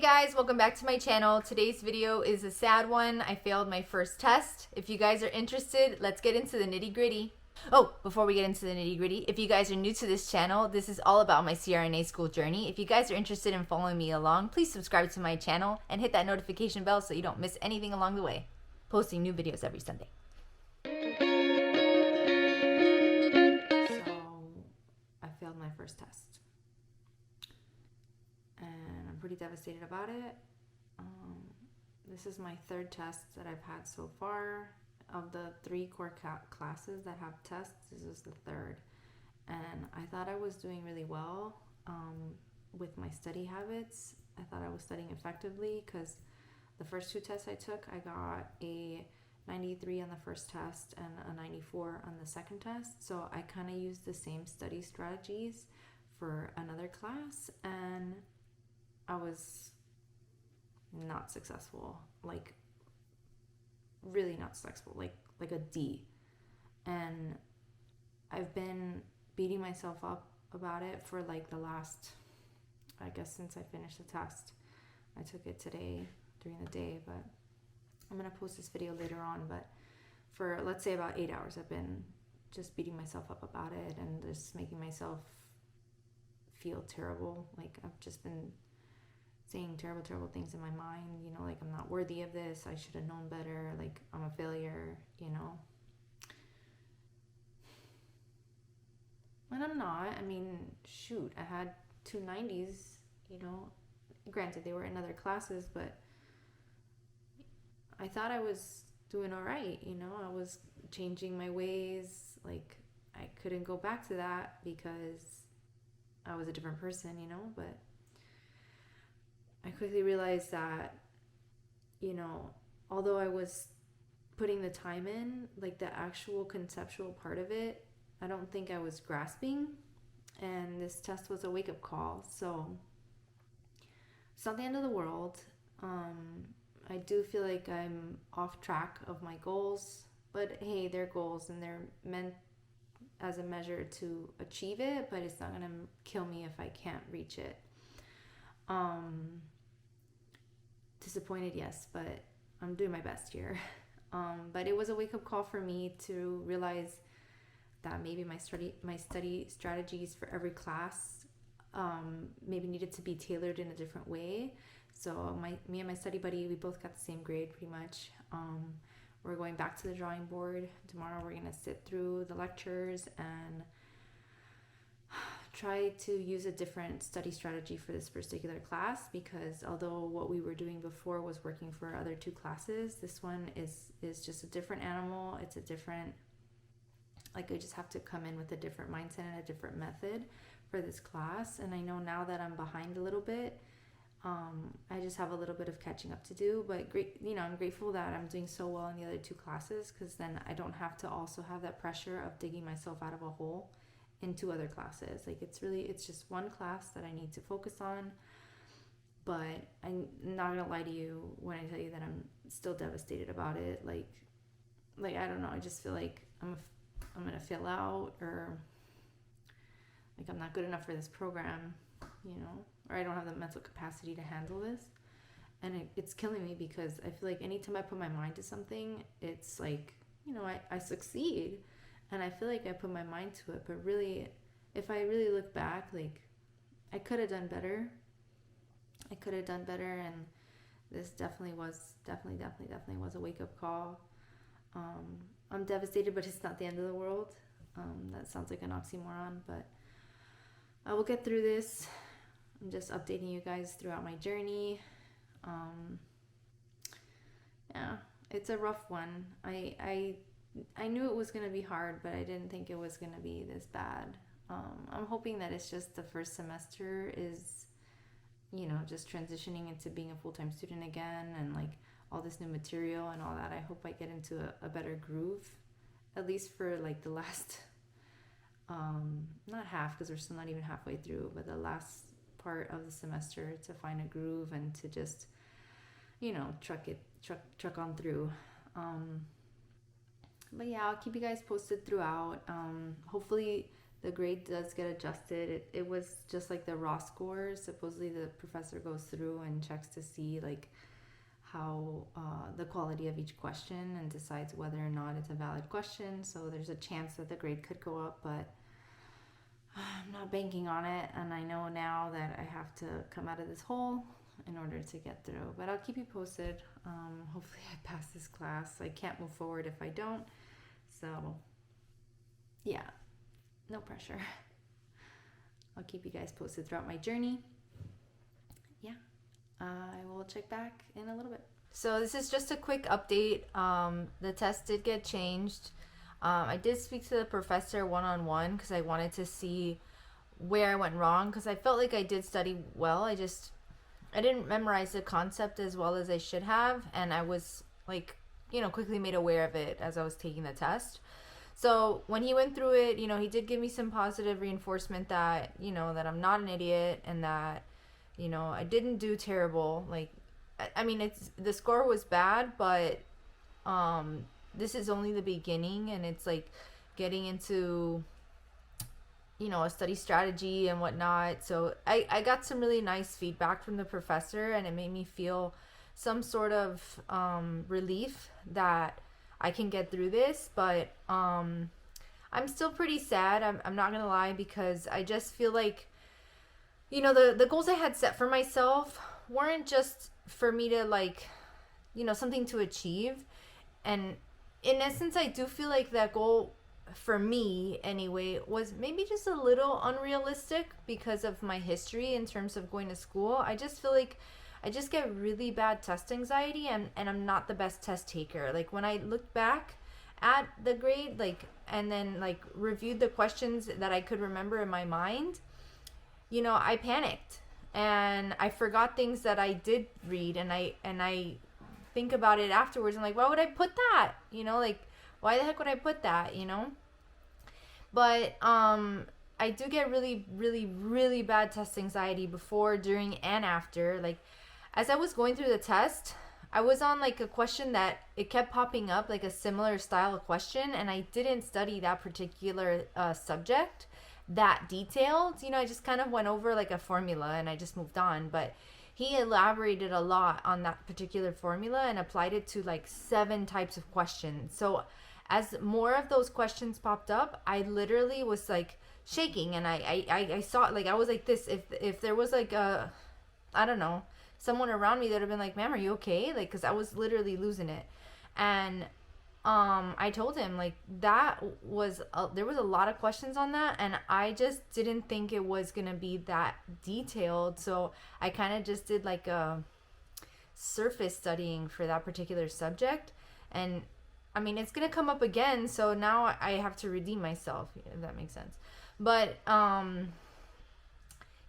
Hey guys, welcome back to my channel. Today's video is a sad one. I failed my first test. If you guys are interested, let's get into the nitty gritty. Oh, before we get into the nitty gritty, if you guys are new to this channel, this is all about my CRNA school journey. If you guys are interested in following me along, please subscribe to my channel and hit that notification bell so you don't miss anything along the way. Posting new videos every Sunday. So, I failed my first test. And I'm pretty devastated about it. This is my third test that I've had so far. Of the 3 core classes that have tests, this is the third. And I thought I was doing really well with my study habits. I thought I was studying effectively because the first 2 tests I took, I got a 93 on the first test and a 94 on the second test. So I kind of used the same study strategies for another class, and I was not successful, like really not successful, like a D. And I've been beating myself up about it for like the last, I guess, since I finished the test. I took it today during the day, but I'm gonna post this video later on. But for, let's say, about 8 hours, I've been just beating myself up about it and just making myself feel terrible. Like I've just been saying terrible things in my mind, you know, like I'm not worthy of this, I should have known better, like I'm a failure, you know. And I'm not. I mean, shoot, I had 2 90s, you know. Granted, they were in other classes, but I thought I was doing all right, you know. I was changing my ways. Like, I couldn't go back to that because I was a different person, you know. But I quickly realized that, you know, although I was putting the time in, like the actual conceptual part of it, I don't think I was grasping. And this test was a wake-up call. So it's not the end of the world. I do feel like I'm off track of my goals, but hey, they're goals and they're meant as a measure to achieve it, but it's not gonna kill me if I can't reach it. Disappointed, yes, but I'm doing my best here. But it was a wake-up call for me to realize that maybe my study strategies for every class maybe needed to be tailored in a different way. So me and my study buddy, we both got the same grade pretty much. We're going back to the drawing board. Tomorrow we're gonna sit through the lectures and try to use a different study strategy for this particular class, because although what we were doing before was working for other 2 classes, this one is just a different animal. It's a different, like, I just have to come in with a different mindset and a different method for this class. And I know now that I'm behind a little bit, I just have a little bit of catching up to do, but great, you know, I'm grateful that I'm doing so well in the other 2 classes, because then I don't have to also have that pressure of digging myself out of a hole in 2 other classes. Like, it's just one class that I need to focus on. But I'm not gonna lie to you when I tell you that I'm still devastated about it. Like I don't know, I just feel like I'm gonna fail out, or like I'm not good enough for this program, you know, or I don't have the mental capacity to handle this. And it's killing me, because I feel like anytime I put my mind to something, it's like, you know, I succeed. And I feel like I put my mind to it, but really, if I really look back, like, I could have done better. And this definitely was a wake-up call. I'm devastated, but it's not the end of the world. That sounds like an oxymoron, but I will get through this. I'm just updating you guys throughout my journey. Yeah, it's a rough one. I knew it was going to be hard, but I didn't think it was going to be this bad. I'm hoping that it's just the first semester is, you know, just transitioning into being a full-time student again, and like all this new material and all that. I hope I get into a better groove, at least for like the last, not half, because we're still not even halfway through, but the last part of the semester, to find a groove and to just, you know, truck on through. But yeah, I'll keep you guys posted throughout. Hopefully the grade does get adjusted. It was just like the raw scores. Supposedly the professor goes through and checks to see like how the quality of each question and decides whether or not it's a valid question. So there's a chance that the grade could go up, but I'm not banking on it. And I know now that I have to come out of this hole in order to get through. But I'll keep you posted. Hopefully I pass this class. I can't move forward if I don't. So yeah, no pressure. I'll keep you guys posted throughout my journey. Yeah, I will check back in a little bit. So this is just a quick update. The test did get changed. I did speak to the professor one-on-one because I wanted to see where I went wrong, because I felt like I did study well. I didn't memorize the concept as well as I should have, and I was like, quickly made aware of it as I was taking the test. So when he went through it, he did give me some positive reinforcement that, that I'm not an idiot and that, I didn't do terrible. Like, I mean, the score was bad, but this is only the beginning, and it's like getting into, a study strategy and whatnot. So I got some really nice feedback from the professor, and it made me feel some sort of relief that I can get through this. But I'm still pretty sad. I'm not gonna lie, because I just feel like, the goals I had set for myself weren't just for me to like, something to achieve. And in essence, I do feel like that goal, for me anyway, was maybe just a little unrealistic because of my history in terms of going to school. I just feel like I just get really bad test anxiety, and I'm not the best test taker. Like, when I look back at the grade, like, and then like reviewed the questions that I could remember in my mind, I panicked and I forgot things that I did read, and I think about it afterwards. I'm like, why would I put that? Like, why the heck would I put that? But I do get really, really, really bad test anxiety before, during, and after. Like, as I was going through the test, I was on like a question that it kept popping up, like a similar style of question, and I didn't study that particular subject that detailed. I just kind of went over like a formula and I just moved on. But he elaborated a lot on that particular formula and applied it to like 7 types of questions. So as more of those questions popped up, I literally was like shaking, and I saw, like, I was like this. If there was like I don't know, someone around me that would have been like, ma'am, are you okay? Like, because I was literally losing it. And I told him, like, there was a lot of questions on that, and I just didn't think it was gonna be that detailed. So I kind of just did like a surface studying for that particular subject. And I mean, it's gonna come up again, so now I have to redeem myself, if that makes sense. But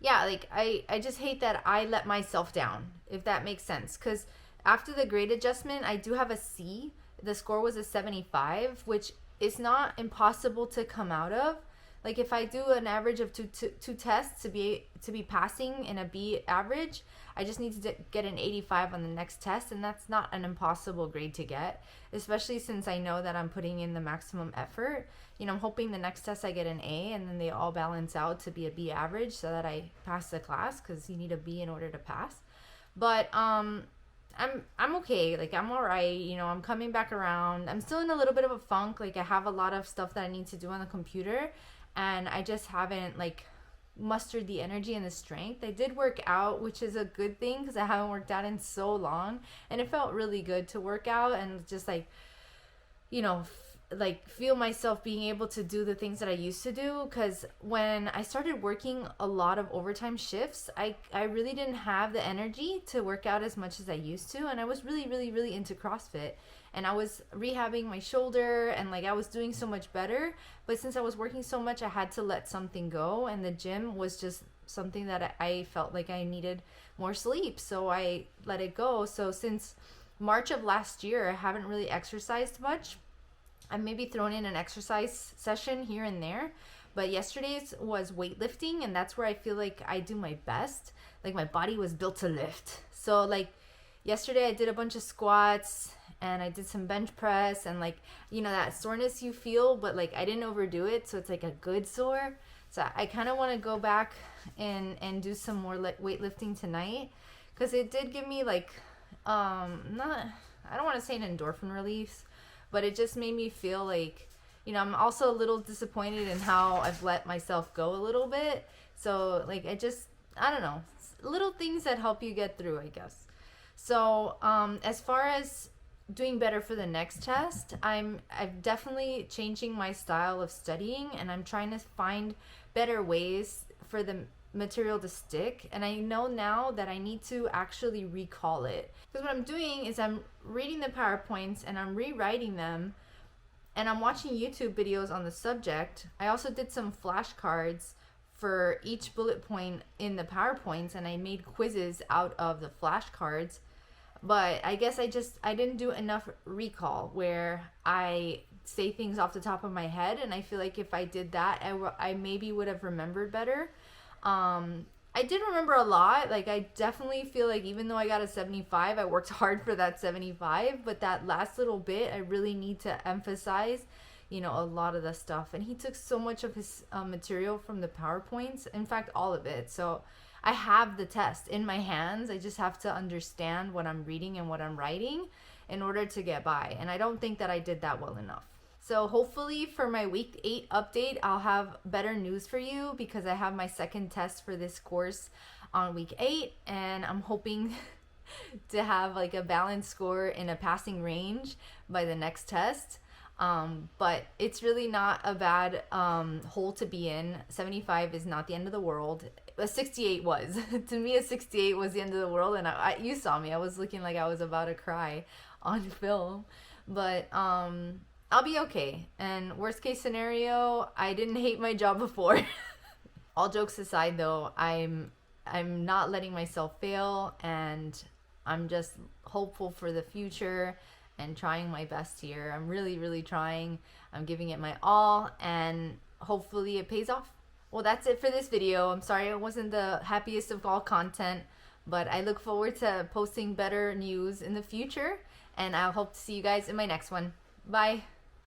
yeah, like, I just hate that I let myself down, if that makes sense. Because after the grade adjustment, I do have a C. The score was a 75, which is not impossible to come out of. Like, if I do an average of two tests to be passing in a B average, I just need to get an 85 on the next test, and that's not an impossible grade to get, especially since I know that I'm putting in the maximum effort. I'm hoping the next test I get an A, and then they all balance out to be a B average so that I pass the class, because you need a B in order to pass. But I'm okay. Like, I'm all right. I'm coming back around. I'm still in a little bit of a funk. Like, I have a lot of stuff that I need to do on the computer, and I just haven't like mustered the energy and the strength. I did work out, which is a good thing, because I haven't worked out in so long, and it felt really good to work out and just like, like feel myself being able to do the things that I used to do. Because when I started working a lot of overtime shifts, I really didn't have the energy to work out as much as I used to, and I was really, really, really into CrossFit, and I was rehabbing my shoulder, and like I was doing so much better. But since I was working so much, I had to let something go, and the gym was just something that I felt like I needed more sleep, so I let it go. So since March of last year, I haven't really exercised much. I've maybe thrown in an exercise session here and there, but yesterday's was weightlifting, and that's where I feel like I do my best. Like, my body was built to lift. So like yesterday I did a bunch of squats, and I did some bench press, and like, you know, that soreness you feel, but like I didn't overdo it, so it's like a good sore. So I kind of want to go back and do some more weightlifting tonight, because it did give me like not, I don't want to say an endorphin release, but it just made me feel like, you know, I'm also a little disappointed in how I've let myself go a little bit. So like I don't know, little things that help you get through, I guess. So as far as doing better for the next test, I'm definitely changing my style of studying, and I'm trying to find better ways for the material to stick. And I know now that I need to actually recall it, because what I'm doing is I'm reading the PowerPoints and I'm rewriting them, and I'm watching YouTube videos on the subject. I also did some flashcards for each bullet point in the PowerPoints, and I made quizzes out of the flashcards. But I guess I didn't do enough recall, where I say things off the top of my head, and I feel like if I did that, I maybe would have remembered better. I did remember a lot. Like, I definitely feel like even though I got a 75, I worked hard for that 75, but that last little bit, I really need to emphasize, you know, a lot of the stuff. And he took so much of his material from the PowerPoints, in fact, all of it. So I have the test in my hands. I just have to understand what I'm reading and what I'm writing in order to get by. And I don't think that I did that well enough. So hopefully for my week 8 update, I'll have better news for you, because I have my second test for this course on week 8, and I'm hoping to have like a balanced score in a passing range by the next test. But it's really not a bad hole to be in. 75 is not the end of the world. A 68 was. To me, a 68 was the end of the world, and you saw me. I was looking like I was about to cry on film. But I'll be okay. And worst case scenario, I didn't hate my job before. All jokes aside though, I'm not letting myself fail, and I'm just hopeful for the future and trying my best here. I'm really, really trying. I'm giving it my all, and hopefully it pays off. Well, that's it for this video. I'm sorry it wasn't the happiest of all content, but I look forward to posting better news in the future, and I'll hope to see you guys in my next one. Bye.